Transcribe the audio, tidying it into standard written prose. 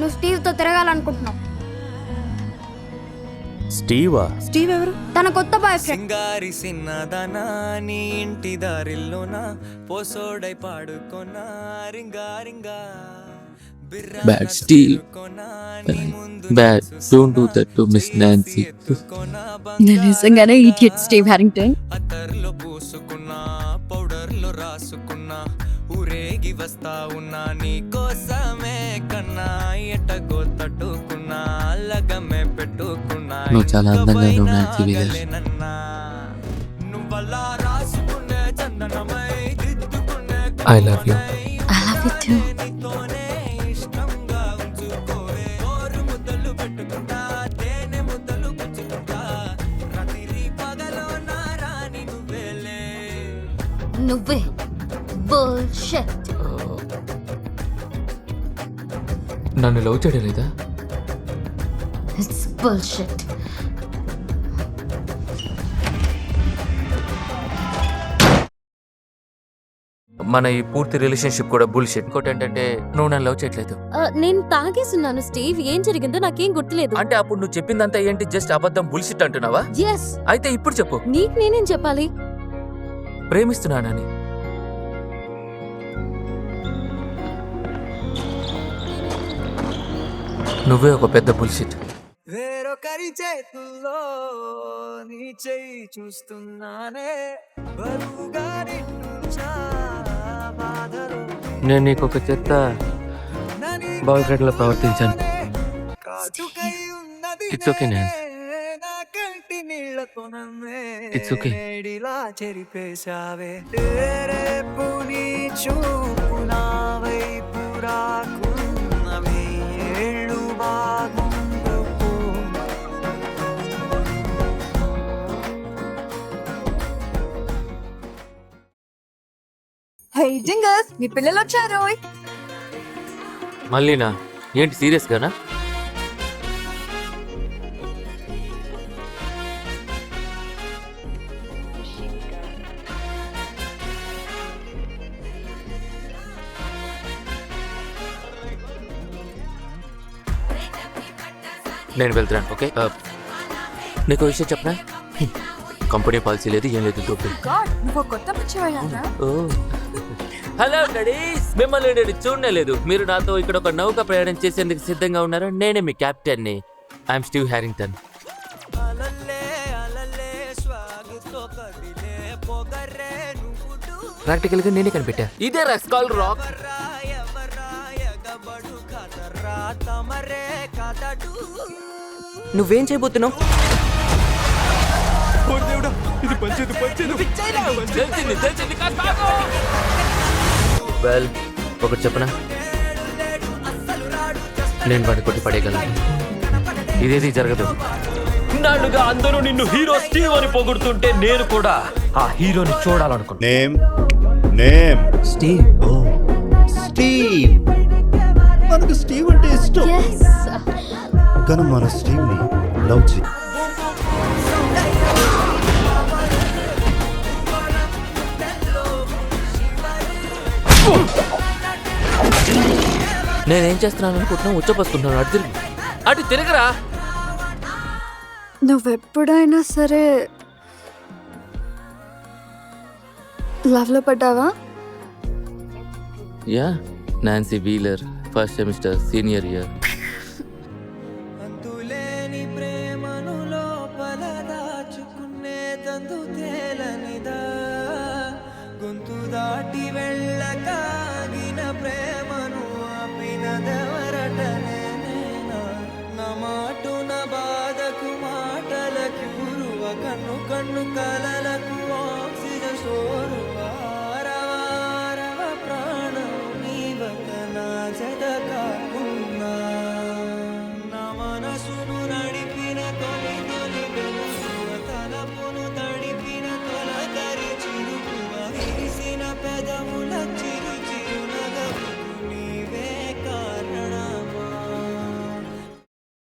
నువ్వు స్టీవ్తో తిరగాలనుకుంటున్నావు. Steve Waugh? Steve ఎవరు? తన కొత్త బాయ్ ఫ్రెండ్. సింగారి సిన్నదనా నీ ఇంటి దారిల్లోన పోసోడై పాడుకోనా రింగా రింగా Bad Steve. Bad. Don't do that to Miss Nancy. నేను నిజంగానే ఇడియట్ స్టీవ్ హ్యారింగ్టన్. అత్తర్లో పూసుకున్నా పౌడర్లో రాసుకున్నా ఊరేగి వస్తా ఉన్నా నీ కోసమే కన్నా ఎటగో తట్టుకున్నా లగమే పెట్టుకున్నా నువ్వు చాలా అందంగా ఉన్నావు నాన్సీ వీలర్. నువ్వలా రాసుకునే చందనమై దిద్దుకునే I love you. I love you too. నీతోనే ఇష్టంగా ఉంచుకోవే ఓరు ముద్దలు పెట్టుకుంటా తేనె ముద్దలు గుచ్చుకుంటా రాత్రి పగలో నా రాణి నువ్వేలే. నువ్వే బుల్షిట్. నన్ను లవ్ చేయడం లేదా? It's bullshit. మన ఈ పూర్తి రిలేషన్షిప్ కూడా బుల్షిట్. ఇంకోటి ఏంటంటే నువ్వు నన్ను లవ్ చేయట్లేదు. నేను తాగేస్తున్నాను స్టీవ్. ఏం జరిగిందో నాకేం గుర్తులేదు. అంటే అప్పుడు నువ్వు చెప్పిందంతా ఏంటి? జస్ట్ అబద్ధం, బుల్షిట్ అంటున్నావా? ఎస్. అయితే ఇప్పుడు చెప్పు, నీకు నేనేం చెప్పాలి? ప్రేమిస్తున్నానని. నువ్వే ఒక పెద్ద బుల్షిట్. వేరొకరి చేతుల్లో నీ చెయ్యి చూస్తున్నానే బరువుగా నిండుంచా బాధలో నేను నీకు ఒక చెత్త బాయ్ ఫ్రెండ్ లో ప్రవర్తించాను. కాటుకై ఉన్నది It's okay, Nance. నా కంటి నీళ్లతో నన్నే It's okay. ఏడిలా చెరిపేశావే రేపు నీ చూపు నా వైపు రాకున్నవి ఏళ్ళు బాగుండుకు. హే జింగర్స్, మీ పిల్లలు వచ్చారు. మళ్ళీనా? ఏంటి సీరియస్ గానా? నేను వెళ్తున్నాను. ఓకే, నీకు విషయం చెప్పనా? కంపెనీ పాలసీ లేదు, ఏం లేదు. నువ్వు కొత్త పిచ్చివాళ్ళ. హలో డాడీస్, మిమ్మల్ని నేను చూడనే లేదు. మీరు నాతో ఇక్కడ ఒక నౌక ప్రయాణం చేసేందుకు సిద్ధంగా ఉన్నారా? నేనే మీ కెప్టెన్ ని. I'm Steve Harrington. అలలే అలలే స్వాగతో కదిలే పొగరే నువ్వుడు ప్రాక్టికల్ గా నేనే కనిపెట్టా. ఇదే రస్కాల్ రాక్. రాయగబడు కదరా తమరే కదడు. నువ్వేం చేయబోతున్నావు? వెల్, ఒకటి చెప్పనా? నేను వాడిని కొట్టి పడేయగలను. ఇదేది జరగదు. నాలుగా అందరూ నిన్ను హీరో స్టీవ్ అని పొగుడుతుంటే నేను కూడా ఆ హీరోని చూడాలనుకున్నా. Name Steve. ఓ స్టీవ్. మనకు స్టీవ్ అంటే ఇష్టం, కానీ మన స్టీవ్ ని లవ్ చేయి. నేనేం చేస్తున్నాను అనుకుంటున్నావు? ఉచ్చపోసుకుంటున్నాను. అటు తిరగరా. నువ్వెప్పుడైనా సరే లవ్ లో పడ్డావా? Yeah, Nancy Wheeler, first semester, senior year.